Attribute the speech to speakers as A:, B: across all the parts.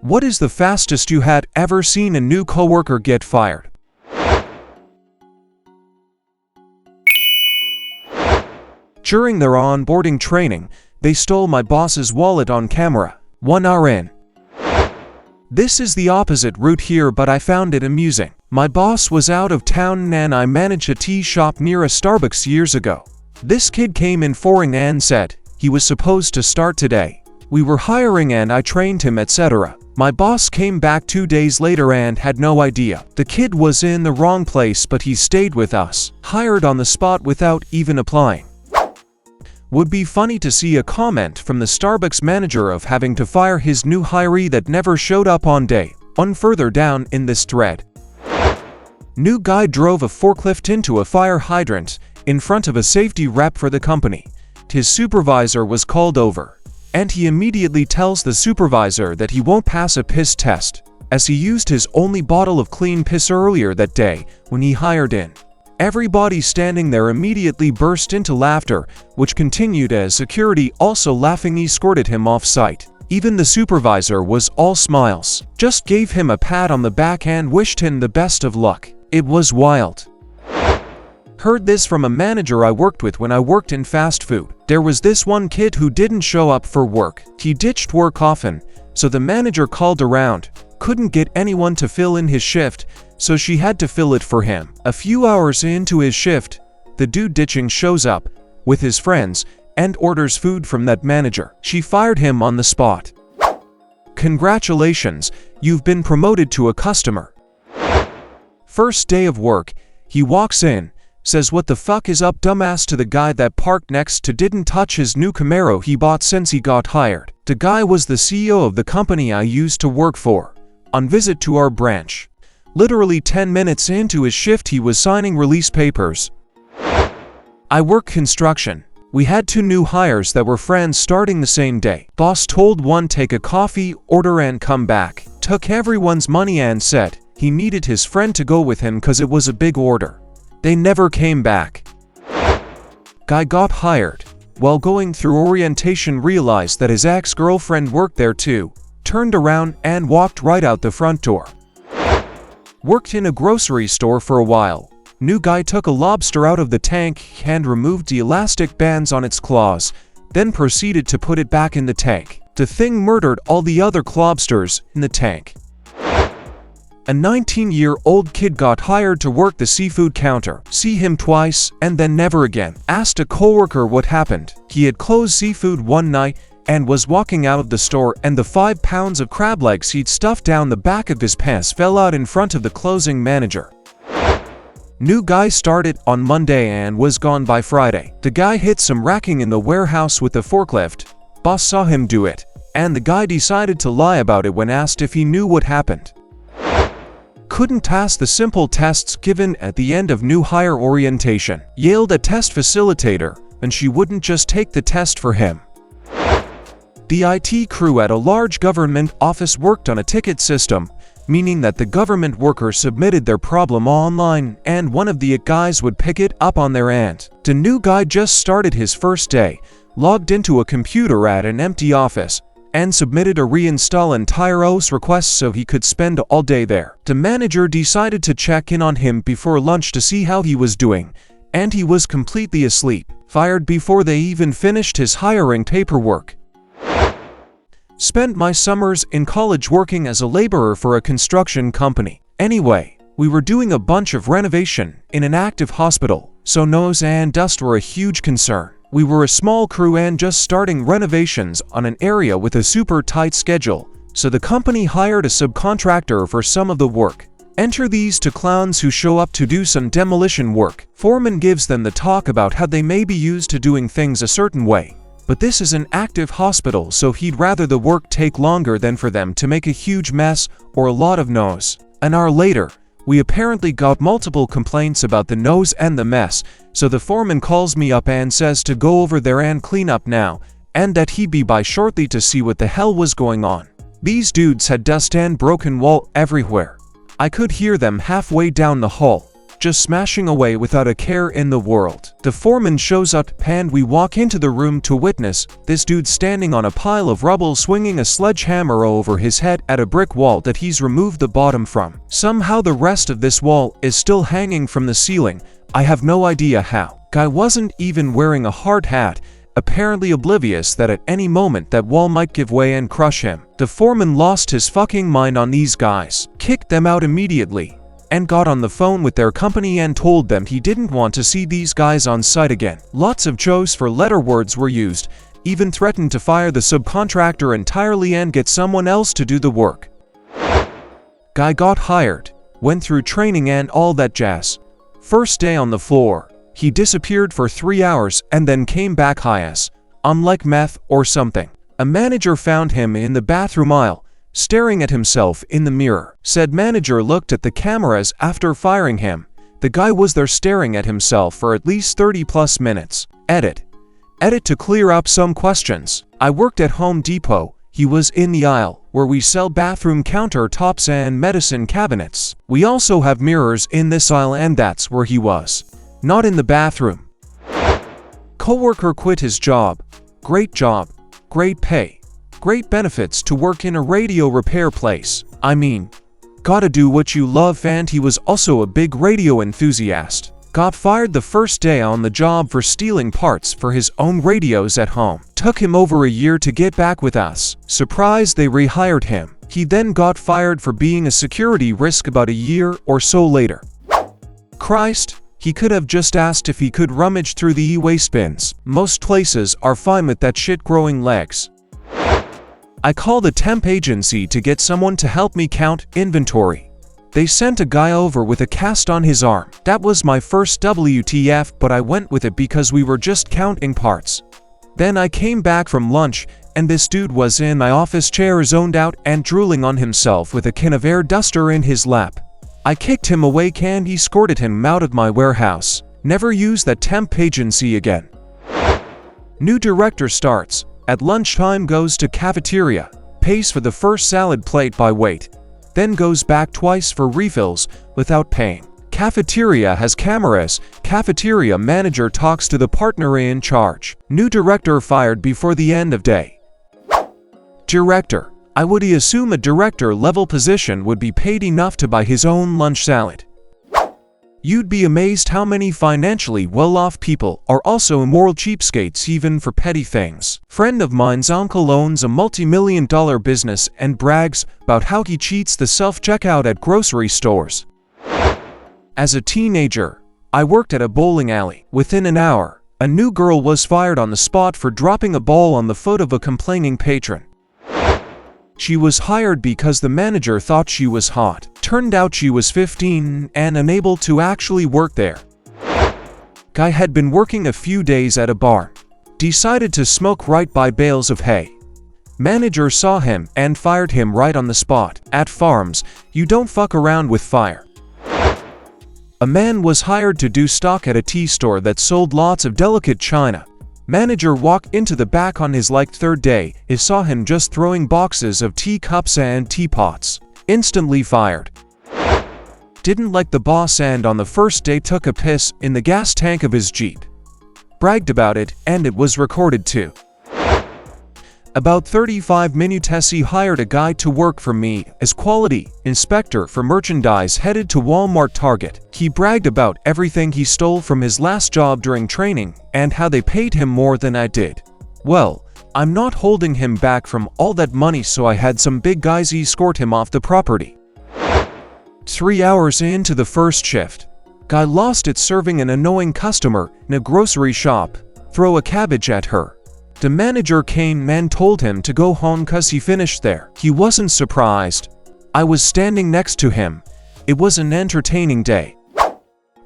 A: What is the fastest you had ever seen a new coworker get fired? During their onboarding training, they stole my boss's wallet on camera. 1 hour in. This is the opposite route here, but I found it amusing. My boss was out of town and I managed a tea shop near a Starbucks years ago. This kid came in foreign and said he was supposed to start today. We were hiring and I trained him, etc. My boss came back 2 days later and had no idea. The kid was in the wrong place, but he stayed with us. Hired on the spot without even applying. Would be funny to see a comment from the Starbucks manager of having to fire his new hiree that never showed up on day one. Further down in this thread. New guy drove a forklift into a fire hydrant in front of a safety rep for the company. His supervisor was called over, and he immediately tells the supervisor that he won't pass a piss test, as he used his only bottle of clean piss earlier that day when he hired in. Everybody standing there immediately burst into laughter, which continued as security also laughingly escorted him off site. Even the supervisor was all smiles, just gave him a pat on the back and wished him the best of luck. It was wild. Heard this from a manager I worked with when I worked in fast food. There was this one kid who didn't show up for work. He ditched work often, so the manager called around, couldn't get anyone to fill in his shift, so she had to fill it for him. A few hours into his shift, the dude ditching shows up with his friends and orders food from that manager. She fired him on the spot. Congratulations, you've been promoted to a customer. First day of work, he walks in, says what the fuck is up dumbass to the guy that parked next to didn't touch his new Camaro he bought since he got hired. The guy was the CEO of the company I used to work for, on visit to our branch. Literally 10 minutes into his shift he was signing release papers. I work construction. We had 2 new hires that were friends starting the same day. Boss told one take a coffee order and come back. Took everyone's money and said he needed his friend to go with him cause it was a big order. They never came back. Guy got hired. While going through orientation realized that his ex-girlfriend worked there too. Turned around and walked right out the front door. Worked in a grocery store for a while. New guy took a lobster out of the tank and removed the elastic bands on its claws, then proceeded to put it back in the tank. The thing murdered all the other lobsters in the tank. A 19-year-old kid got hired to work the seafood counter. See him twice and then never again. Asked a coworker what happened. He had closed seafood one night and was walking out of the store and the 5 pounds of crab legs he'd stuffed down the back of his pants fell out in front of the closing manager. New guy started on Monday and was gone by Friday. The guy hit some racking in the warehouse with the forklift. Boss saw him do it, and the guy decided to lie about it when asked if he knew what happened. Couldn't pass the simple tests given at the end of new hire orientation. Yelled a test facilitator, and she wouldn't just take the test for him. The IT crew at a large government office worked on a ticket system, meaning that the government workers submitted their problem online and one of the guys would pick it up on their end. The new guy just started his first day, logged into a computer at an empty office, and submitted a reinstall entire OS request so he could spend all day there. The manager decided to check in on him before lunch to see how he was doing, and he was completely asleep. Fired before they even finished his hiring paperwork. Spent my summers in college working as a laborer for a construction company. Anyway, we were doing a bunch of renovation in an active hospital, so noise and dust were a huge concern. We were a small crew and just starting renovations on an area with a super tight schedule, so the company hired a subcontractor for some of the work. Enter these 2 clowns who show up to do some demolition work. Foreman gives them the talk about how they may be used to doing things a certain way. But this is an active hospital, so he'd rather the work take longer than for them to make a huge mess or a lot of noise. An hour later, we apparently got multiple complaints about the noise and the mess, so the foreman calls me up and says to go over there and clean up now, and that he'd be by shortly to see what the hell was going on. These dudes had dust and broken wall everywhere. I could hear them halfway down the hall, just smashing away without a care in the world. The foreman shows up and we walk into the room to witness this dude standing on a pile of rubble swinging a sledgehammer over his head at a brick wall that he's removed the bottom from. Somehow the rest of this wall is still hanging from the ceiling. I have no idea how. Guy wasn't even wearing a hard hat, apparently oblivious that at any moment that wall might give way and crush him. The foreman lost his fucking mind on these guys, kicked them out immediately, and got on the phone with their company and told them he didn't want to see these guys on site again. Lots of Joes for letter words were used, even threatened to fire the subcontractor entirely and get someone else to do the work. Guy got hired, went through training and all that jazz. First day on the floor, he disappeared for 3 hours and then came back high as, like meth or something. A manager found him in the bathroom aisle, staring at himself in the mirror. Said manager looked at the cameras after firing him. The guy was there staring at himself for at least 30+ minutes. Edit to clear up some questions. I worked at Home Depot. He was in the aisle, where we sell bathroom countertops and medicine cabinets. We also have mirrors in this aisle and that's where he was. Not in the bathroom. Coworker quit his job. Great job, great pay, great benefits to work in a radio repair place. I mean, gotta do what you love, and he was also a big radio enthusiast. Got fired the first day on the job for stealing parts for his own radios at home. Took him over a year to get back with us. Surprised they rehired him. He then got fired for being a security risk about a year or so later. Christ. He could have just asked if he could rummage through the e-waste bins. Most places are fine with that shit growing legs. I called a temp agency to get someone to help me count inventory. They sent a guy over with a cast on his arm. That was my first WTF, but I went with it because we were just counting parts. Then I came back from lunch and this dude was in my office chair zoned out and drooling on himself with a can of air duster in his lap. I kicked him away and escorted him out of my warehouse. Never use that temp agency again. New director starts, at lunchtime goes to cafeteria, pays for the first salad plate by weight, then goes back twice for refills without paying. Cafeteria has cameras, cafeteria manager talks to the partner in charge. New director fired before the end of day. Director. I would assume a director-level position would be paid enough to buy his own lunch salad. You'd be amazed how many financially well-off people are also immoral cheapskates even for petty things. Friend of mine's uncle owns a multi-million-dollar business and brags about how he cheats the self-checkout at grocery stores. As a teenager, I worked at a bowling alley. Within an hour, a new girl was fired on the spot for dropping a ball on the foot of a complaining patron. She was hired because the manager thought she was hot. Turned out she was 15 and unable to actually work there. Guy had been working a few days at a bar. Decided to smoke right by bales of hay. Manager saw him and fired him right on the spot. At farms, you don't fuck around with fire. A man was hired to do stock at a tea store that sold lots of delicate china. Manager walked into the back on his third day. He saw him just throwing boxes of teacups and teapots. Instantly fired. Didn't like the boss and on the first day took a piss in the gas tank of his Jeep. Bragged about it and it was recorded too. About 35 minutes he hired a guy to work for me as quality inspector for merchandise headed to Walmart Target. He bragged about everything he stole from his last job during training and how they paid him more than I did. Well, I'm not holding him back from all that money, so I had some big guys escort him off the property. 3 hours into the first shift, guy lost it serving an annoying customer in a grocery shop. Throw a cabbage at her. The manager came and told him to go home cause he finished there. He wasn't surprised. I was standing next to him. It was an entertaining day.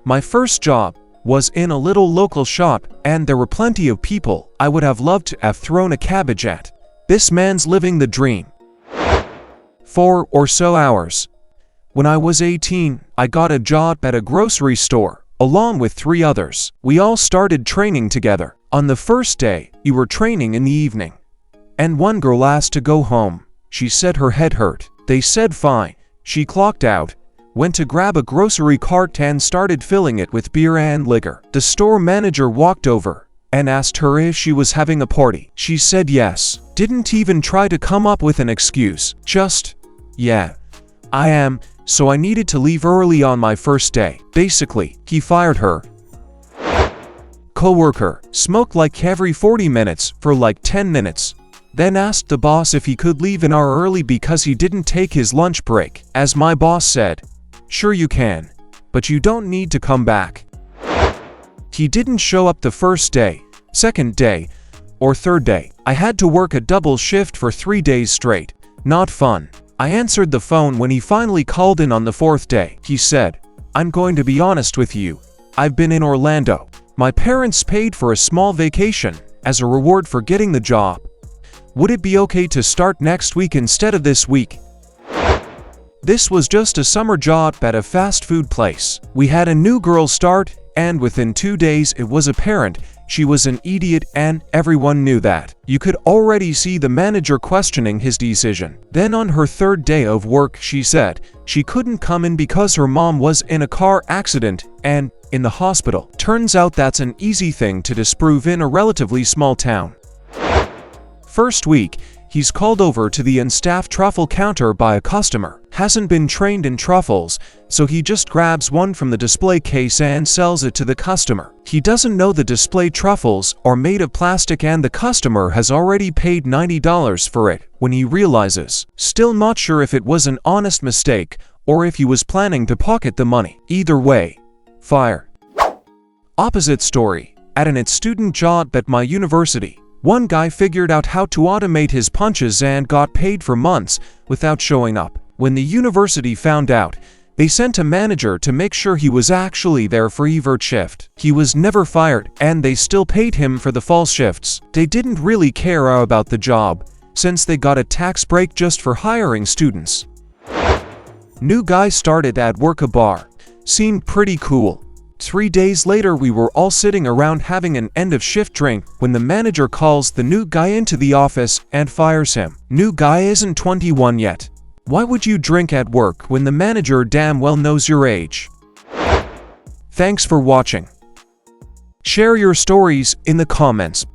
A: My first job was in a little local shop and there were plenty of people I would have loved to have thrown a cabbage at. This man's living the dream. 4 or so hours. When I was 18, I got a job at a grocery store, along with 3 others. We all started training together. On the first day, we were training in the evening. And one girl asked to go home. She said her head hurt. They said fine. She clocked out. went to grab a grocery cart and started filling it with beer and liquor. The store manager walked over and asked her if she was having a party. She said yes. Didn't even try to come up with an excuse. Just, yeah, I am, so I needed to leave early on my first day. Basically, he fired her. Coworker smoked like every 40 minutes for like 10 minutes. Then asked the boss if he could leave an hour early because he didn't take his lunch break. As my boss said, "Sure you can, but you don't need to come back." He didn't show up the first day, second day, or third day. I had to work a double shift for 3 days straight. Not fun. I answered the phone when he finally called in on the fourth day. He said, "I'm going to be honest with you. I've been in Orlando. My parents paid for a small vacation as a reward for getting the job. Would it be okay to start next week instead of this week?" This was just a summer job at a fast food place. We had a new girl start, and within 2 days it was apparent she was an idiot, and everyone knew that. You could already see the manager questioning his decision. Then on her third day of work, she said she couldn't come in because her mom was in a car accident and in the hospital. Turns out that's an easy thing to disprove in a relatively small town. First week, he's called over to the unstaffed truffle counter by a customer. Hasn't been trained in truffles, so he just grabs one from the display case and sells it to the customer. He doesn't know the display truffles are made of plastic and the customer has already paid $90 for it when he realizes. Still not sure if it was an honest mistake or if he was planning to pocket the money. Either way, fire. Opposite story. At an student job at my university, one guy figured out how to automate his punches and got paid for months without showing up. When the university found out, they sent a manager to make sure he was actually there for every shift. He was never fired, and they still paid him for the false shifts. They didn't really care about the job, since they got a tax break just for hiring students. New guy started at work a bar. Seemed pretty cool. 3 days later, we were all sitting around having an end-of-shift drink when the manager calls the new guy into the office and fires him. New guy isn't 21 yet. Why would you drink at work when the manager damn well knows your age? Thanks for watching. Share your stories in the comments.